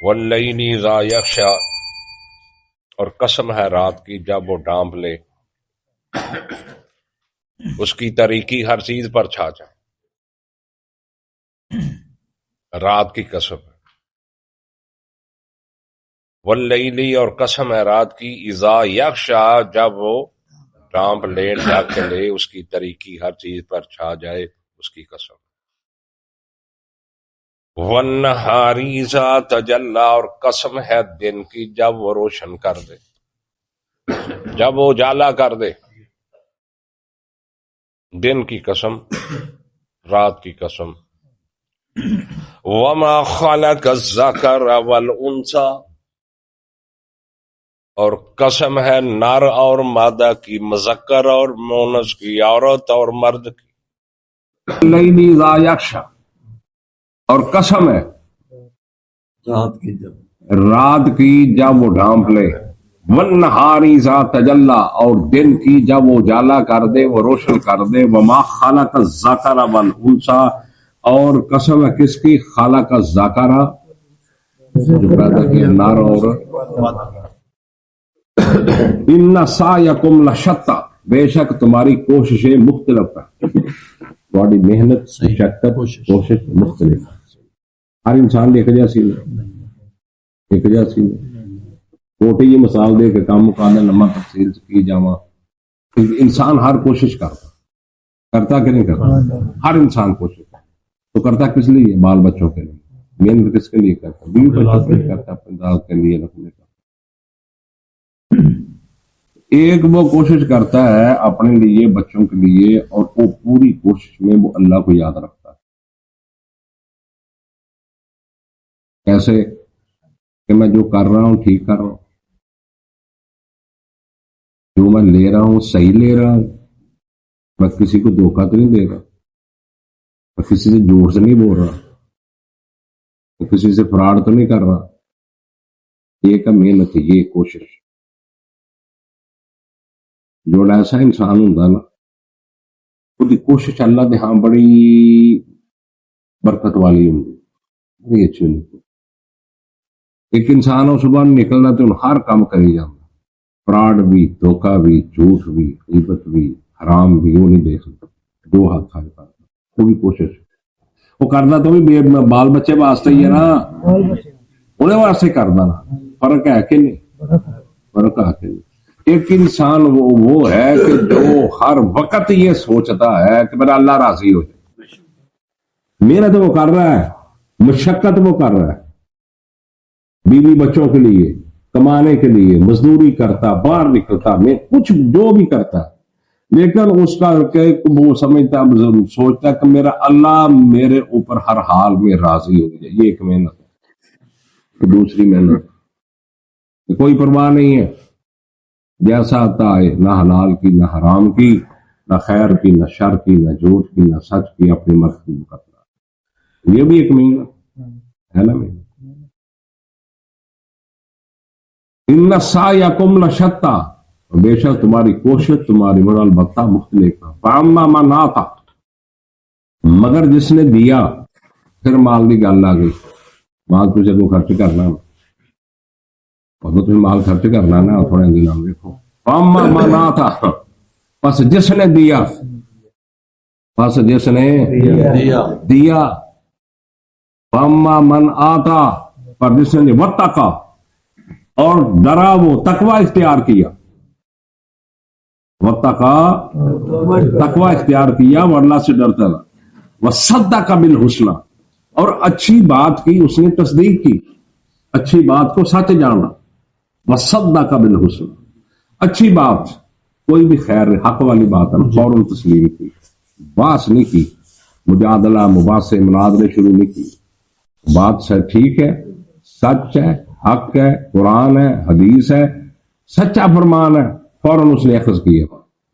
واللیل اذا یغشی، اور قسم ہے رات کی جب وہ ڈانپ لے، اس کی تاریکی ہر چیز پر چھا جائے. رات کی قسم ہے. واللیل، اور قسم ہے رات کی، اذا یغشی، جب وہ ڈانپ لے، ڈھک لے، اس کی تاریکی ہر چیز پر چھا جائے، اس کی قسم. والنہار اذا تجلی، اور قسم ہے دن کی جب وہ روشن کر دے، جب وہ اجالا کر دے. دن کی قسم، رات کی قسم. وما خلق الذکر والانثی، اور قسم ہے نر اور مادہ کی، مذکر اور مؤنث کی، عورت اور مرد کی. اللیل اذا یغشی، اور قسم ہے رات کی جب وہ ڈھانپ لے. والنہار اذا تجلی، اور دن کی جب وہ اجالا کر دے، وہ روشن کر دے. وما خلق الذکر والانثی، اور قسم ہے کس کی؟ خلق الذکر، جو پیدا کیا نر اور. ان سعیکم لشتی، بے شک تمہاری کوششیں مختلف ہیں. تمہاری محنت، مشقت، کوشش مختلف ہے. ہر انسان ایک جیسی نہیں، ایک جیسی نہیں. چھوٹی جی مثال دے کے کام مکانا لمبا تفصیل کی جاواں. انسان ہر کوشش کرتا کہ نہیں کرتا؟ ہر انسان کوشش تو کرتا کس لیے؟ بال بچوں کے لیے. محنت کس کے لیے کرتا؟ بیوی بچوں کے لیے کرتا، اپنے ذات کے لیے رکھنے کا. ایک وہ کوشش کرتا ہے اپنے لیے، بچوں کے لیے، اور وہ پوری کوشش میں وہ اللہ کو یاد رکھتا ہے. کیسے؟ کہ میں جو کر رہا ہوں ٹھیک کر رہا ہوں، جو میں لے رہا ہوں صحیح لے رہا ہوں، میں کسی کو دھوکہ تو نہیں دے رہا، میں کسی سے جھوٹ سے نہیں بول رہا، میں کسی سے فراڈ تو نہیں کر رہا. یہ کا محنت ہے، یہ کوشش. جو ایسا انسان ہوتا نا، وہ کوشش اللہ دے ہاں بڑی برکت والی ہوتی، بڑی اچھی ہوتی. ایک انسان ہو صبح نکلنا تو ہر کام کری جاتا، فراڈ بھی، دھوکہ بھی، جھوٹ بھی، غیبت بھی، حرام بھی، وہ نہیں دیکھ سکتا. جو ہاتھ کھائے کرتا، وہ بھی کوشش وہ کرنا تو بھی بال بچے واسطے ہی ہے نا، انہیں واسطے کرنا نا. فرق ہے کہ نہیں؟ فرق ہے کہ نہیں؟ ایک انسان وہ ہے کہ جو ہر وقت یہ سوچتا ہے کہ میرا اللہ راضی ہو جائے. محنت وہ کر رہا ہے، مشقت وہ کر رہا ہے، بیوی بچوں کے لیے، کمانے کے لیے مزدوری کرتا، باہر نکلتا، میں کچھ جو بھی کرتا، لیکن اس کا وہ سمجھتا، سوچتا کہ میرا اللہ میرے اوپر ہر حال میں راضی ہو جائے. یہ ایک محنت ہے. دوسری محنت کوئی پرواہ نہیں ہے، جیسا آتا ہے، نہ حلال کی، نہ حرام کی، نہ خیر کی، نہ شر کی، نہ جھوٹ کی، نہ سچ کی، اپنی مرضی کو کرنا. یہ بھی ایک محنت ہے نا. محنت. ان سعیکم لشتی، بے شک تمہاری کوشش، تمہاری البتہ مختلف. فاما من آتا، مگر جس نے دیا. پھر مال کی گل آ گئی. مال تجھے کو خرچ کرنا، تمہیں مال خرچ کرنا نا، تھوڑے دن دیکھو. فاما من آتا، پس جس نے دیا، پس جس نے دیا. فاما من آتا، پر جس نے واتقی، اور ڈرا، وہ تقوی اختیار کیا. تقوی اختیار کیا، وہ اللہ سے ڈرتا تھا. وصدق بالحسنی، اور اچھی بات کی اس نے تصدیق کی، اچھی بات کو سچ جانا. وصدق بالحسنی، اچھی بات، کوئی بھی خیر حق والی بات ہے فوراً تسلیم کی، باس نہیں کی، مجادلہ مباحثے مناظرے شروع نہیں کی. بات سے ٹھیک ہے، سچ ہے، حق ہے، قرآن ہے، حدیث ہے، سچا فرمان ہے، فوراً اس نے اخذ کیا.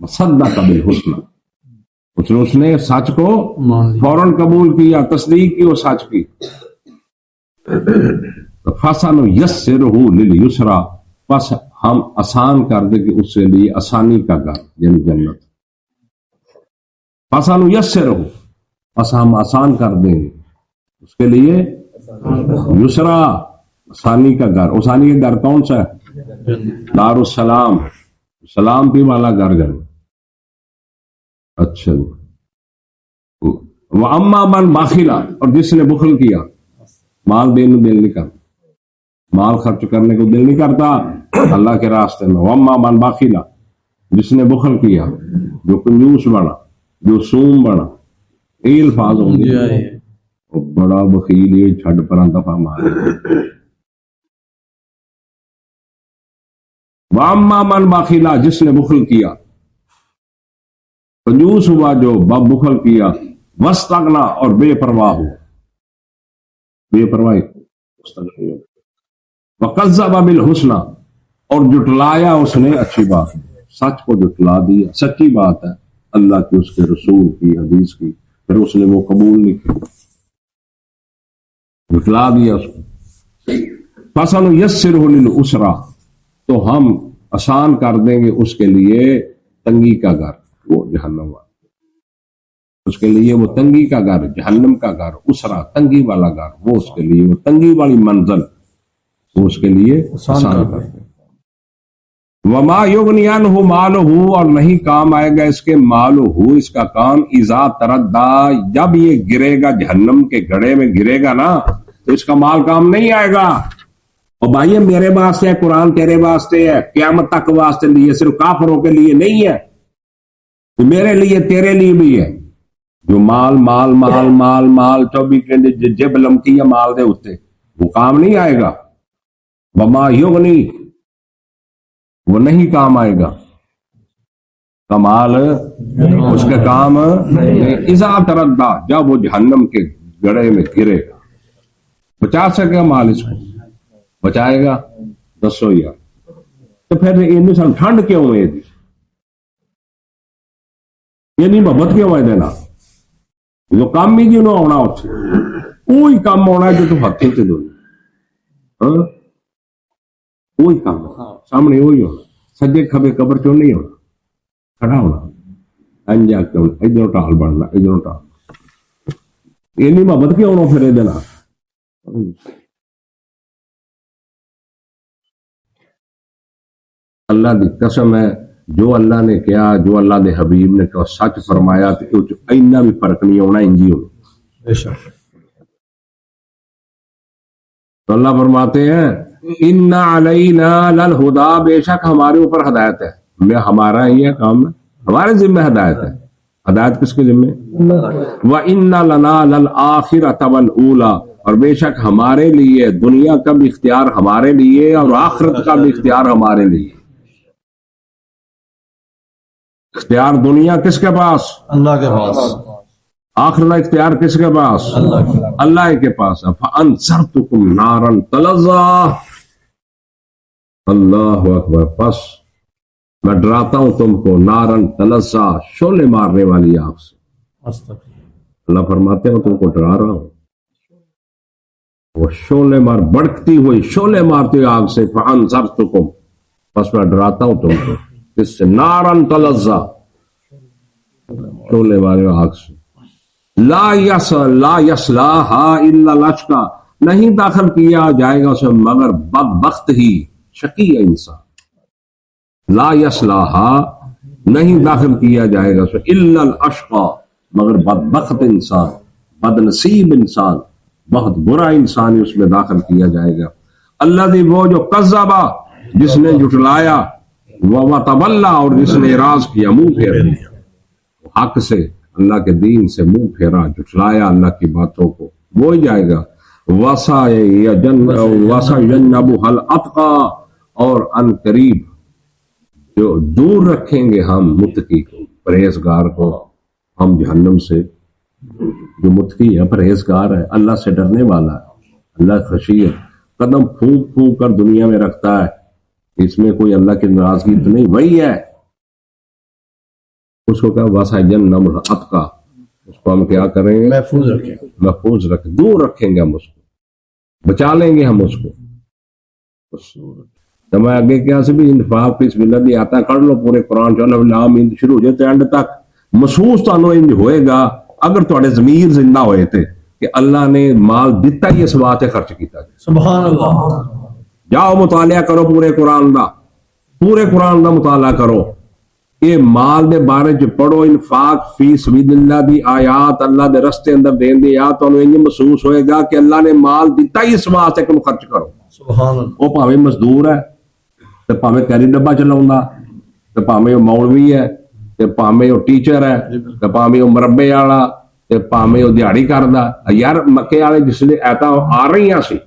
صدق بالحسنی، اس نے سچ کو فوراً قبول کیا، تصدیق کی وہ سچ کی. فَسَنُيَسِّرُهُ لِلْيُسْرَىٰ، پس ہم آسان کر دیں کہ اس کے لیے آسانی کا گھر، یعنی جنت. فَسَنُيَسِّرُهُ، پس ہم آسان کر دیں اس کے لیے. یسرا، ثانی کا گھر، اور ثانی کا گھر کون سا ہے؟ دارالسلام، سلامتی والا گھر جنت۔ اچھا جی، وَأَمَّا مَنْ بَخِلَ، اور جس نے بخل کیا، مال دینے دل نہیں کرتا، مال خرچ کرنے کو دل نہیں کرتا اللہ کے راستے میں۔ وَأَمَّا مَنْ بَخِلَ، جس نے بخل کیا، جو کنجوس بنا، جو سوم بنا، یہ الفاظ ہوں گے، بڑا بخیل یہ چھڑ پر دفعہ مارے۔ وَأَمَّا مَنْ بَخِلَ، جس نے بخل کیا، کنجوس ہوا، جو بخل کیا، وَاسْتَغْنَى، اور بے پرواہ ہوا، بے پرواہی، وَكَذَّبَ بِالْحُسْنَى، اور جٹلایا اس نے اچھی بات، سچ کو جٹلا دیا، سچی بات ہے اللہ کی، اس کے رسول کی، حدیث کی، پھر اس نے وہ قبول نہیں کی، جٹلا دیا اس کو۔ فَسَنُيَسِّرُهُ لِلْعُسْرَىٰ، تو ہم آسان کر دیں گے اس کے لیے تنگی کا گھر، وہ جہنم والا، اس کے لیے وہ تنگی کا گھر، جہنم کا گھر، اسرا تنگی والا گھر، وہ اس کے لیے وہ تنگی والی منزل، وہ اس کے لیے آسان کر دیں۔ وما یغنی عنہ مالہ، اور نہیں کام آئے گا اس کے مالہ، اس کا کام، اذا تردہ، جب یہ گرے گا جہنم کے گڑھے میں گرے گا نا، تو اس کا مال کام نہیں آئے گا۔ اور بھائی میرے واسطے ہے قرآن، تیرے واسطے ہے، قیامت تک واسطے لیے، صرف کافروں کے لیے نہیں ہے، میرے لیے تیرے لیے بھی ہے۔ جو مال مال مال مال مال 24 گھنٹے جب لمکی ہے مال دے اتے، وہ کام نہیں آئے گا۔ وما یغنی، وہ نہیں کام آئے گا، کمال اس کے کام اذا تردہ، جب وہ جہنم کے گڑھے میں گرے گا۔ بچا سکے مال اس کو، بچائے گا؟ دسو یار، تو پھر انسان ٹھنڈ کیوں ہے؟ یہ نہیں محبت کیوں ہے دینا؟ جو کام ہی کیوں ہونا، کوئی کام ہونا ہے جو تو ہاتھی سے دو، کوئی کام سامنے وہی ہونا، سجے کھبے قبر چوں نہیں ہونا، کھڑا ہونا، انجا کیوں ادھر ٹال بننا، ادھر ٹال، یہ نہیں محبت کیوں ہونا پھر یہ دینا؟ اللہ دی قسم ہے، جو اللہ نے کیا، جو اللہ دے حبیب نے کہا سچ فرمایا، تو اینا بھی فرق نہیں ہونا، انجی ہونا۔ تو اللہ فرماتے ہیں ان علینا للہدا، بے شک ہمارے اوپر ہدایت ہے، ہمارا یہ کام ہے، ہمارے ذمہ ہدایت ہے۔ ہدایت کس کے ذمہ؟ وَإِنَّ لَنَا لَلْآخِرَةَ وَالْأُولَىٰ، اور بے شک ہمارے لیے دنیا کا بھی اختیار ہمارے لیے، اور آخرت کا بھی اختیار ہمارے لیے۔ اختیار دنیا کس کے پاس؟ اللہ کے پاس۔ آخرت اختیار کس کے پاس؟ اللہ کے پاس۔ فَأَنذَرْتُكُمْ نَارًا تَلَظَّىٰ، اللہ اکبر، پس میں ڈراتا ہوں تم کو، نارن تلظیٰ، شعلے مارنے والی آگ سے۔ اللہ فرماتے ہیں تم کو ڈرا رہا ہوں، وہ شعلے مار، بڑکتی ہوئی شعلے مارتی ہوئی آگ سے۔ فَأَنذَرْتُكُمْ، پس میں ڈراتا ہوں تم کو، اس سے نارن تلظیٰ، شعلے والے آگ سے۔ لا یصلاھا الا الاشقی، نہیں داخل کیا جائے گا اسے مگر بدبخت ہی، شقی انسان۔ لا یصلاھا، نہیں داخل کیا جائے گا اسے، الا الاشقی، مگر بدبخت انسان، بد نصیب انسان، بہت برا انسان اس میں داخل کیا جائے گا۔ الذی، وہ جو کذبا، جس نے جھٹلایا، وتولا، اور جس نے اعراض کیا، منہ پھیر لیا حق سے، اللہ کے دین سے منہ پھیرا، جھٹلایا اللہ کی باتوں کو، وہ ہی جائے گا۔ وَسَيُجَنَّبُهَا الْأَتْقَى، اور ان قریب جو دور رکھیں گے ہم متقی کو، پرہیزگار کو، ہم جہنم سے۔ جو متقی ہے، پرہیزگار ہے، اللہ سے ڈرنے والا ہے، اللہ خشی ہے، قدم پھونک پھونک کر دنیا میں رکھتا ہے، اس میں کوئی اللہ کی ناراضگی تو نہیں، وہی ہے، اس کو کہا وَسَيُجَنَّبُهَا الْأَتْقَى، اس کو ہم کیا کریں گے؟ محفوظ رکھیں، دور رکھیں گے ہم اس کو، بچا لیں گے ہم اس کو۔ تو میں آگے کیا سے بھی انفاق فی سبیل اللہ آتا کر لو، پورے قرآن چلو نام شروع ہو جائے اینڈ تک محسوس تو انج ہوئے گا اگر تھوڑے ضمیر زندہ ہوئے تھے، کہ اللہ نے مال دیتا ہی اس واسطے خرچ کیتا جائے. سبحان اللہ. جاؤ مطالعہ کرو پورے قرآن دا مطالعہ کرو. یہ مال دے بارے چ پڑھو, انفاق فی سبیل اللہ دی آیات, اللہ دے رستے اندر دین دی آیات, تانوں انج محسوس ہوئے گا کہ اللہ نے مال دیتا ہی اس واسطے کہ خرچ کرو. سبحان اللہ. وہ بھاویں مزدور ہے تے بھاویں کیری ڈبا چلاوندا, تے بھاویں وہ مولوی ہے, تے بھاویں وہ ٹیچر ہے, تے بھاویں وہ مربے والا, تے بھاویں وہ دیہڑی کردا. یار مکے والے جس لیے ایتا آ رہی سی,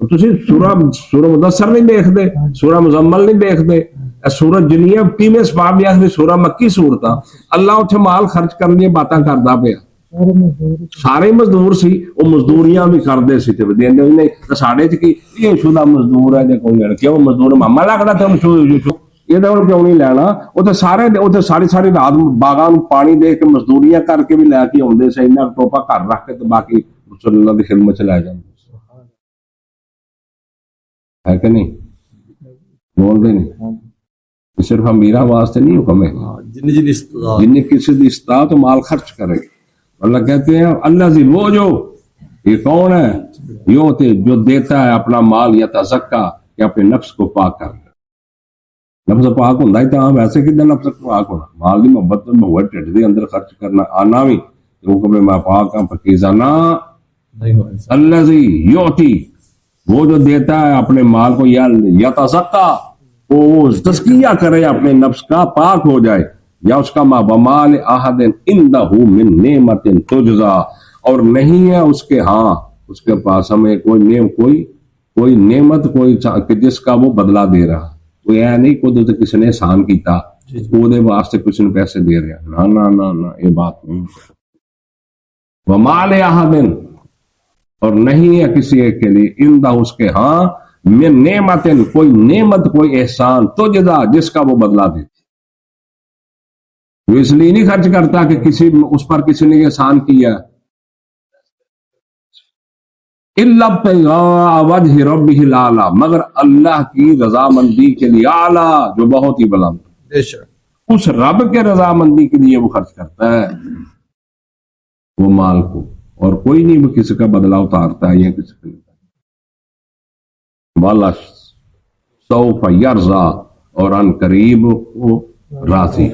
تسی سورہ مدثر نہیں دیکھتے, سورہ مزمل نہیں دیکھتے, سورہ جنیہ کیویں اسباب آخری سورہ مکی صورت, اللہ اتنے مال خرچ کرنے دی باتاں کردا پیا. سارے مزدور سی, وہ مزدوریاں بھی کرتے سی تے دیندے نہیں. ساڈے چ کی یہ شدہ مزدور ہے, کوئی کیوں مزدور ماما لگدا تے یہ کیوں نہیں لینا. وہ تو ساری رات باغاں پانی دے کے مزدوریاں کر کے بھی لے کے آتے سے, انہیں ٹوپا گھر رکھ کے باقی رسول اللہ کی خدمت چ لے جاندے. ہے کہ نہیں؟ بول دے نہیں. صرف امیراں واسطے نہیں حکم ہے, جن کسی دی استطاعت تو مال خرچ کرے. اللہ کہتے ہیں اللہ زی, وہ جو یہ کون ہے, جو دیتا ہے اپنا مال یا تزکا, کہ اپنے نفس کو پاک کر. نفس پاک ہوتا ہی تو ویسے کتنا نفس پاک ہونا, مال کی محبت ہوئے ٹھڈ دے اندر خرچ کرنا آنا بھی حکم میں پاک ہاں پکیزہ نہ. اللہ زی یوتی, وہ جو دیتا ہے اپنے مال کو یا تزکا, وہ تزکیہ کرے اپنے نفس کا, پاک ہو جائے. یا اس کا ما بمال احد عندہ من نعمت تجزا, اور نہیں ہے اس کے ہاں اس کے پاس ہمیں کوئی نعمت کوئی کہ جس کا وہ بدلہ دے رہا. کوئی ہے نہیں کوئی تو کسی نے احسان کیتا وہ دے واسطے کسی نے پیسے دے رہا. نہ یہ بات نہیں. ومال احد, اور نہیں ہے کسی ایک کے لیے عندہ اس کے ہاں من نعمت, کوئی نعمت کوئی احسان تجزا جس کا وہ بدلہ دے. وہ اس لیے نہیں خرچ کرتا کہ اس پر کسی نے احسان کیا. الا ابتغاء وجہ ربہ الاعلی, مگر اللہ کی رضامندی کے لیے, اعلیٰ جو بہت ہی بلند, اس رب کے رضامندی کے لیے وہ خرچ کرتا ہے وہ مال کو, اور کوئی نہیں وہ کسی کا بدلہ اتارتا ہے یا کسی کا. والا سوف یرضا, اور ان قریب وہ راضی.